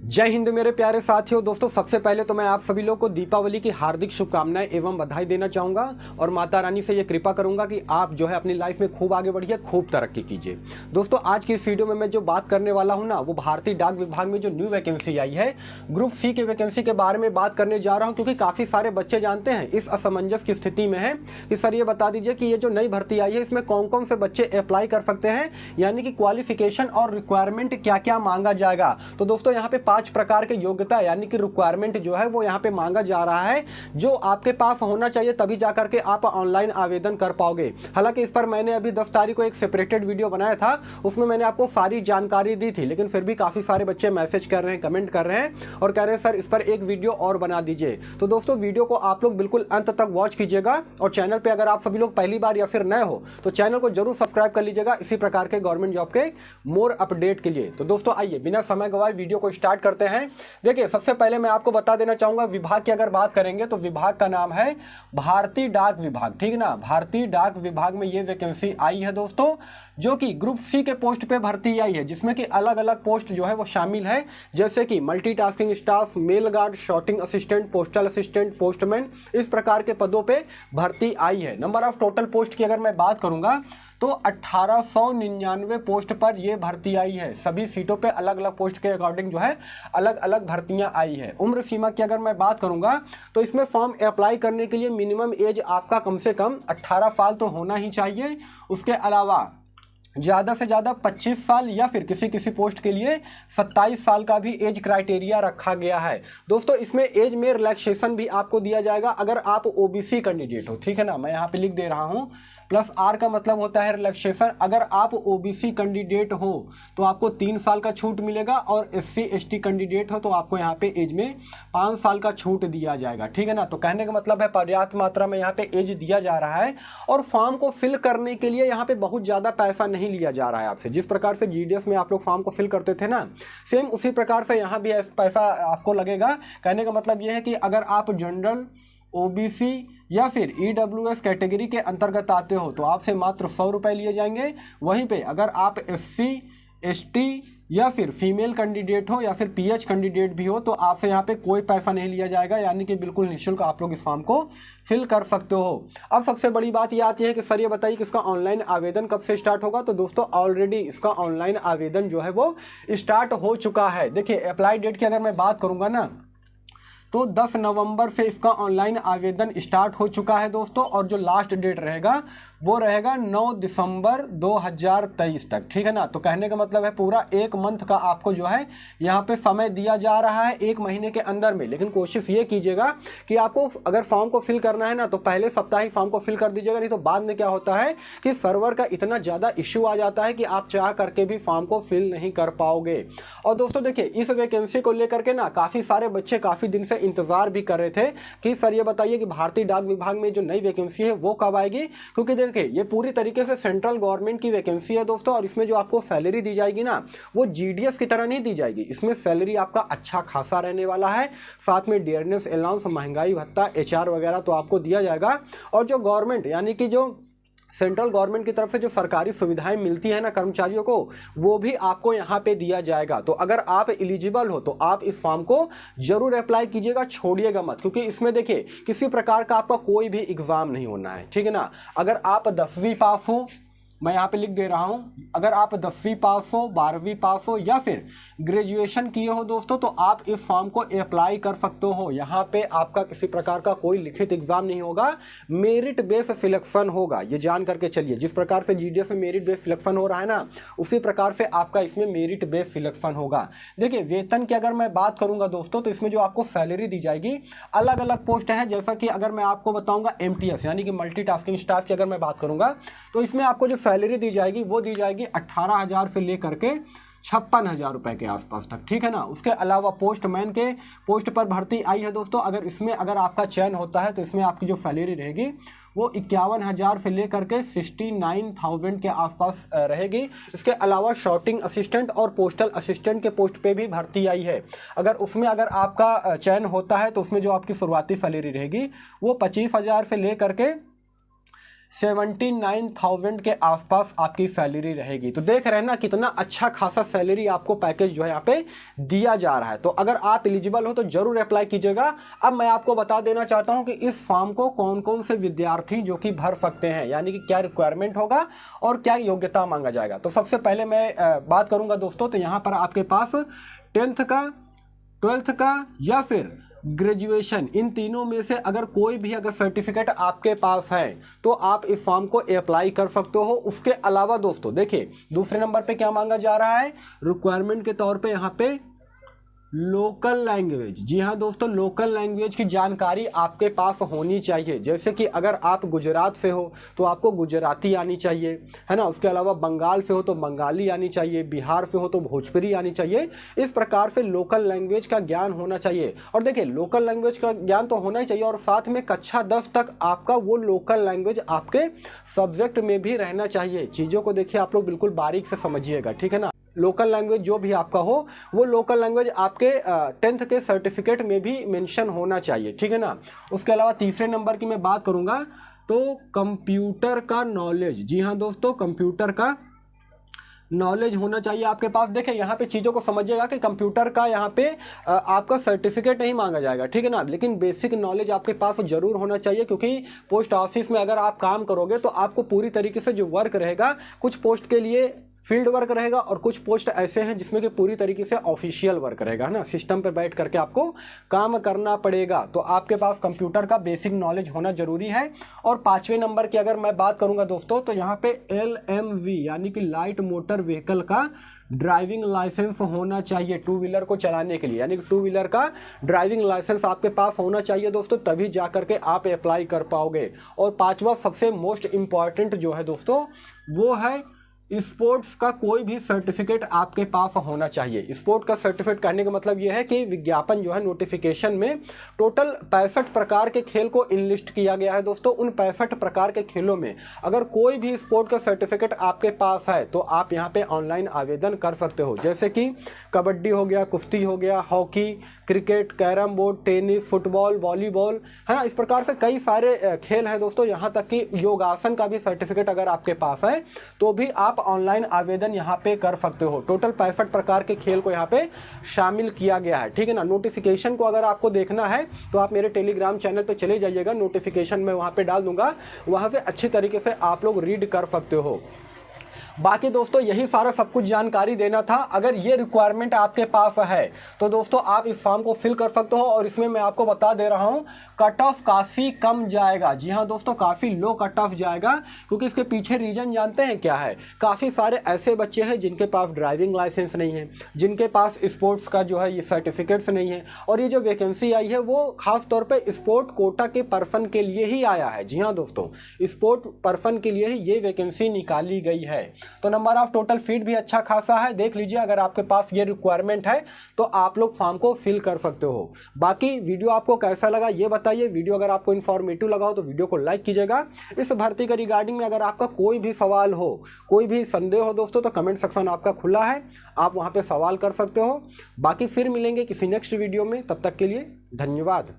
जय हिंद मेरे प्यारे साथियों। दोस्तों, सबसे पहले तो मैं आप सभी लोगों को दीपावली की हार्दिक शुभकामनाएं एवं बधाई देना चाहूँगा और माता रानी से ये कृपा करूँगा कि आप जो है अपनी लाइफ में खूब आगे बढ़िए, खूब तरक्की कीजिए। दोस्तों, आज की इस वीडियो में मैं जो बात करने वाला हूँ ना, वो भारतीय डाक विभाग में जो न्यू वैकेंसी आई है ग्रुप सी की वैकेंसी के बारे में बात करने जा रहा हूँ, क्योंकि काफ़ी सारे बच्चे जानते हैं इस असमंजस की स्थिति में है कि सर ये बता दीजिए कि ये जो नई भर्ती आई है इसमें कौन कौन से बच्चे अप्लाई कर सकते हैं, यानी कि क्वालिफिकेशन और रिक्वायरमेंट क्या क्या मांगा जाएगा। तो दोस्तों, यहाँ पे 5 प्रकार के योग्यता यानी कि रिक्वायरमेंट जो है वो यहाँ पे मांगा जा रहा है, जो आपके पास होना चाहिए, तभी जाकर के आप ऑनलाइन आवेदन कर पाओगे। हालांकि इस पर मैंने अभी 10 तारीख को एक सेपरेटेड वीडियो बनाया था, उसमें मैंने आपको सारी जानकारी दी थी, लेकिन फिर भी काफी सारे बच्चे मैसेज कर रहे हैं, कमेंट कर रहे हैं और कह रहे हैं सर इस पर एक वीडियो और बना दीजिए। तो दोस्तों, वीडियो को आप लोग बिल्कुल अंत तक वॉच कीजिएगा और चैनल पर अगर आप सभी लोग पहली बार या फिर नए हो तो चैनल को जरूर सब्सक्राइब कर लीजिएगा इसी प्रकार के गवर्नमेंट जॉब के मोर अपडेट के लिए। तो दोस्तों, आइए बिना समय गवाए वीडियो को स्टार्ट करते हैं। देखिए, सबसे पहले मैं आपको बता देना चाहूंगा, विभाग की अगर बात करेंगे तो विभाग का नाम है भारतीय डाक विभाग, ठीक ना। भारतीय डाक विभाग में ये वैकेंसी आई है दोस्तों, जो कि ग्रुप सी के पोस्ट पे भर्ती आई है, जिसमें कि अलग अलग पोस्ट जो है वो शामिल है, जैसे कि multitasking staff, mail guard, sorting assistant, postal assistant, postman, इस प्रकार के पदों पे भर्ती आई है। नंबर ऑफ टोटल पोस्ट की अगर मैं बात करूंगा तो 1899 पोस्ट पर यह भर्ती आई है। सभी सीटों पे अलग अलग पोस्ट के अकॉर्डिंग जो है अलग अलग भर्तियां आई है। उम्र सीमा की अगर मैं बात करूंगा तो इसमें फॉर्म अप्लाई करने के लिए मिनिमम एज आपका कम से कम 18 साल तो होना ही चाहिए। उसके अलावा ज़्यादा से ज़्यादा 25 साल या फिर किसी किसी पोस्ट के लिए 27 साल का भी एज क्राइटेरिया रखा गया है। दोस्तों, इसमें एज में रिलैक्सेशन भी आपको दिया जाएगा अगर आप ओबीसी कैंडिडेट हो, ठीक है ना। मैं यहाँ पे लिख दे रहा हूँ, प्लस आर का मतलब होता है रिलैक्सेशन। अगर आप ओबीसी कैंडिडेट हो तो आपको 3 साल का छूट मिलेगा और एससी एसटी कैंडिडेट हो तो आपको यहाँ पे एज में 5 साल का छूट दिया जाएगा, ठीक है ना। तो कहने का मतलब है पर्याप्त मात्रा में यहाँ पे एज दिया जा रहा है और फॉर्म को फिल करने के लिए यहाँ पे बहुत ज़्यादा पैसा नहीं लिया जा रहा है आपसे। जिस प्रकार से जीडीएस में आप लोग फॉर्म को फिल करते थे ना, सेम उसी प्रकार से यहाँ भी पैसा आपको लगेगा। कहने का मतलब यह है कि अगर आप जनरल, ओबीसी या फिर ईडब्ल्यूएस कैटेगरी के अंतर्गत आते हो तो आपसे मात्र 100 रुपये लिए जाएंगे। वहीं पे अगर आप एससी एसटी या फिर फीमेल कैंडिडेट हो या फिर पीएच कैंडिडेट भी हो तो आपसे यहाँ पे कोई पैसा नहीं लिया जाएगा, यानी कि बिल्कुल निःशुल्क आप लोग इस फॉर्म को फिल कर सकते हो। अब सबसे बड़ी बात ये आती है कि सर ये बताइए कि इसका ऑनलाइन आवेदन कब से स्टार्ट होगा। तो दोस्तों, ऑलरेडी इसका ऑनलाइन आवेदन जो है वो स्टार्ट हो चुका है। देखिए, अप्लाई डेट की अगर मैं बात करूँगा ना तो 10 नवंबर से इसका ऑनलाइन आवेदन स्टार्ट हो चुका है दोस्तों, और जो लास्ट डेट रहेगा वो रहेगा 9 दिसंबर 2023 तक, ठीक है ना। तो कहने का मतलब है पूरा 1 मंथ का आपको जो है यहाँ पे समय दिया जा रहा है 1 महीने के अंदर में। लेकिन कोशिश ये कीजिएगा कि आपको अगर फॉर्म को फिल करना है ना तो पहले सप्ताह ही फॉर्म को फिल कर दीजिएगा, नहीं तो बाद में क्या होता है कि सर्वर का इतना ज़्यादा इश्यू आ जाता है कि आप चाह करके भी फॉर्म को फिल नहीं कर पाओगे। और दोस्तों देखिए, इस वैकेंसी को लेकर के ना काफ़ी सारे बच्चे काफ़ी दिन से इंतजार भी कर रहे थे कि सर ये बताइए कि भारतीय डाक विभाग में जो नई वैकेंसी है वो कब आएगी, क्योंकि देखिए ये पूरी तरीके से सेंट्रल गवर्नमेंट की वैकेंसी है दोस्तों, और इसमें जो आपको सैलरी दी जाएगी ना वो जीडीएस की तरह नहीं दी जाएगी। इसमें सैलरी आपका अच्छा खासा रहने वाला है, साथ में डियरनेस अलाउंस, महंगाई भत्ता, एचआर वगैरह तो आपको दिया जाएगा। और जो गवर्नमेंट यानी कि जो सेंट्रल गवर्नमेंट की तरफ से जो सरकारी सुविधाएं मिलती है ना कर्मचारियों को, वो भी आपको यहाँ पे दिया जाएगा। तो अगर आप एलिजिबल हो तो आप इस फॉर्म को जरूर अप्लाई कीजिएगा, छोड़िएगा मत, क्योंकि इसमें देखिए किसी प्रकार का आपका कोई भी एग्जाम नहीं होना है, ठीक है ना। अगर आप 10वीं पास हो, मैं यहाँ पे लिख दे रहा हूँ, अगर आप 10वीं पास हो, 12वीं पास हो या फिर ग्रेजुएशन किए हो दोस्तों तो आप इस फॉर्म को अप्लाई कर सकते हो। यहाँ पे आपका किसी प्रकार का कोई लिखित एग्जाम नहीं होगा, मेरिट बेस सिलेक्शन होगा। ये जान करके चलिए, जिस प्रकार से जीडीएस में मेरिट बेस सिलेक्शन हो रहा है ना, उसी प्रकार से आपका इसमें मेरिट बेस सिलेक्शन होगा। देखिए, वेतन की अगर मैं बात करूंगा दोस्तों तो इसमें जो आपको सैलरी दी जाएगी अलग अलग पोस्ट है। जैसा कि अगर मैं आपको बताऊंगा एमटीएस यानी कि मल्टीटास्किंग स्टाफ की अगर मैं बात करूंगा तो इसमें आपको जो सैलरी दी जाएगी वो दी जाएगी 18,000 से लेकर के 56,000 रुपए के आसपास तक, ठीक है ना। उसके अलावा पोस्टमैन के पोस्ट पर भर्ती आई है दोस्तों। अगर आपका चयन होता है तो इसमें आपकी जो सैलरी रहेगी वो 51,000 से लेकर के 69,000 के आसपास रहेगी। इसके अलावा शॉर्टिंग असिस्टेंट और पोस्टल असिस्टेंट के पोस्ट पे भी भर्ती आई है। अगर आपका चयन होता है तो उसमें जो आपकी शुरुआती सैलरी रहेगी वो 25,000 से लेकर के 79,000 के आसपास आपकी सैलरी रहेगी। तो देख रहे हैं ना कितना अच्छा खासा सैलरी आपको पैकेज जो है यहाँ पे दिया जा रहा है। तो अगर आप एलिजिबल हो तो जरूर अप्लाई कीजिएगा। अब मैं आपको बता देना चाहता हूं कि इस फॉर्म को कौन कौन से विद्यार्थी जो कि भर सकते हैं, यानी कि क्या रिक्वायरमेंट होगा और क्या योग्यता मांगा जाएगा। तो सबसे पहले मैं बात करूंगा दोस्तों, तो यहाँ पर आपके पास 10th का, 12th का या फिर ग्रेजुएशन, इन तीनों में से अगर कोई भी अगर सर्टिफिकेट आपके पास है तो आप इस फॉर्म को अप्लाई कर सकते हो। उसके अलावा दोस्तों देखिए दूसरे नंबर पे क्या मांगा जा रहा है, रिक्वायरमेंट के तौर पे यहाँ पे लोकल लैंग्वेज। जी हाँ दोस्तों, लोकल लैंग्वेज की जानकारी आपके पास होनी चाहिए। जैसे कि अगर आप गुजरात से हो तो आपको गुजराती आनी चाहिए, है ना। उसके अलावा बंगाल से हो तो बंगाली आनी चाहिए, बिहार से हो तो भोजपुरी आनी चाहिए। इस प्रकार से लोकल लैंग्वेज का ज्ञान होना चाहिए। और देखिए लोकल लैंग्वेज का ज्ञान तो होना ही चाहिए, और साथ में कक्षा 10 तक आपका वो लोकल लैंग्वेज आपके सब्जेक्ट में भी रहना चाहिए। चीज़ों को देखिए आप लोग बिल्कुल बारीक से समझिएगा, ठीक है ना। लोकल लैंग्वेज जो भी आपका हो वो लोकल लैंग्वेज आपके 10th के सर्टिफिकेट में भी मेंशन होना चाहिए, ठीक है ना। उसके अलावा तीसरे नंबर की मैं बात करूंगा तो कंप्यूटर का नॉलेज। जी हाँ दोस्तों, कंप्यूटर का नॉलेज होना चाहिए आपके पास। देखें यहाँ पे चीज़ों को समझिएगा कि कंप्यूटर का यहाँ पे आपका सर्टिफिकेट नहीं मांगा जाएगा, ठीक है ना, लेकिन बेसिक नॉलेज आपके पास जरूर होना चाहिए। क्योंकि पोस्ट ऑफिस में अगर आप काम करोगे तो आपको पूरी तरीके से जो वर्क रहेगा, कुछ पोस्ट के लिए फील्ड वर्क रहेगा और कुछ पोस्ट ऐसे हैं जिसमें कि पूरी तरीके से ऑफिशियल वर्क रहेगा, है ना। सिस्टम पर बैठ करके आपको काम करना पड़ेगा। तो आपके पास कंप्यूटर का बेसिक नॉलेज होना जरूरी है। और 5वें नंबर की अगर मैं बात करूंगा दोस्तों तो यहाँ पे LMV यानी कि लाइट मोटर व्हीकल का ड्राइविंग लाइसेंस होना चाहिए टू व्हीलर को चलाने के लिए, यानी कि टू व्हीलर का ड्राइविंग लाइसेंस आपके पास होना चाहिए दोस्तों, तभी जा करके आप अप्लाई कर पाओगे। और 5वां सबसे मोस्ट इंपॉर्टेंट जो है दोस्तों वो है स्पोर्ट्स का कोई भी सर्टिफिकेट आपके पास होना चाहिए। स्पोर्ट का सर्टिफिकेट कहने का मतलब यह है कि विज्ञापन जो है नोटिफिकेशन में टोटल 65 प्रकार के खेल को इनलिस्ट किया गया है दोस्तों। उन 65 प्रकार के खेलों में अगर कोई भी स्पोर्ट का सर्टिफिकेट आपके पास है तो आप यहाँ पे ऑनलाइन आवेदन कर सकते हो। जैसे कि कबड्डी हो गया, कुश्ती हो गया, hockey, cricket, carrom board, tennis, football, volleyball, है ना। इस प्रकार से कई सारे खेल हैं दोस्तों। यहाँ तक कि योगासन का भी सर्टिफिकेट अगर आपके पास है तो भी आप ऑनलाइन आवेदन यहाँ पे कर सकते हो। टोटल 65 प्रकार के खेल को यहाँ पे शामिल किया गया है, ठीक है ना। नोटिफिकेशन को अगर आपको देखना है तो आप मेरे टेलीग्राम चैनल पे चले जाइएगा, नोटिफिकेशन मैं वहाँ पे डाल दूंगा, वहाँ पे अच्छी तरीके से आप लोग रीड कर सकते हो। बाकी दोस्तों यही सारा सब कुछ जानकारी देना था। अगर ये रिक्वायरमेंट आपके पास है तो दोस्तों आप इस फॉर्म को फिल कर सकते हो। और इसमें मैं आपको बता दे रहा हूँ कट ऑफ काफ़ी कम जाएगा। जी हाँ दोस्तों, काफ़ी लो कट ऑफ जाएगा, क्योंकि इसके पीछे रीजन जानते हैं क्या है। काफ़ी सारे ऐसे बच्चे हैं जिनके पास ड्राइविंग लाइसेंस नहीं है, जिनके पास स्पोर्ट्स का जो है ये सर्टिफिकेट्स नहीं है। और ये जो वैकेंसी आई है वो खास तौर पर स्पोर्ट कोटा के पर्सन के लिए ही आया है। जी हाँ दोस्तों, स्पोर्ट पर्सन के लिए ही ये वैकेंसी निकाली गई है। तो नंबर ऑफ टोटल फीट भी अच्छा खासा है, देख लीजिए। अगर आपके पास ये रिक्वायरमेंट है तो आप लोग फॉर्म को फिल कर सकते हो। बाकी वीडियो आपको कैसा लगा ये बताइए। वीडियो अगर आपको इन्फॉर्मेटिव लगा हो तो वीडियो को लाइक कीजिएगा। इस भर्ती के रिगार्डिंग में अगर आपका कोई भी सवाल हो, कोई भी संदेह हो दोस्तों, तो कमेंट सेक्शन आपका खुला है, आप वहां पे सवाल कर सकते हो। बाकी फिर मिलेंगे किसी नेक्स्ट वीडियो में, तब तक के लिए धन्यवाद।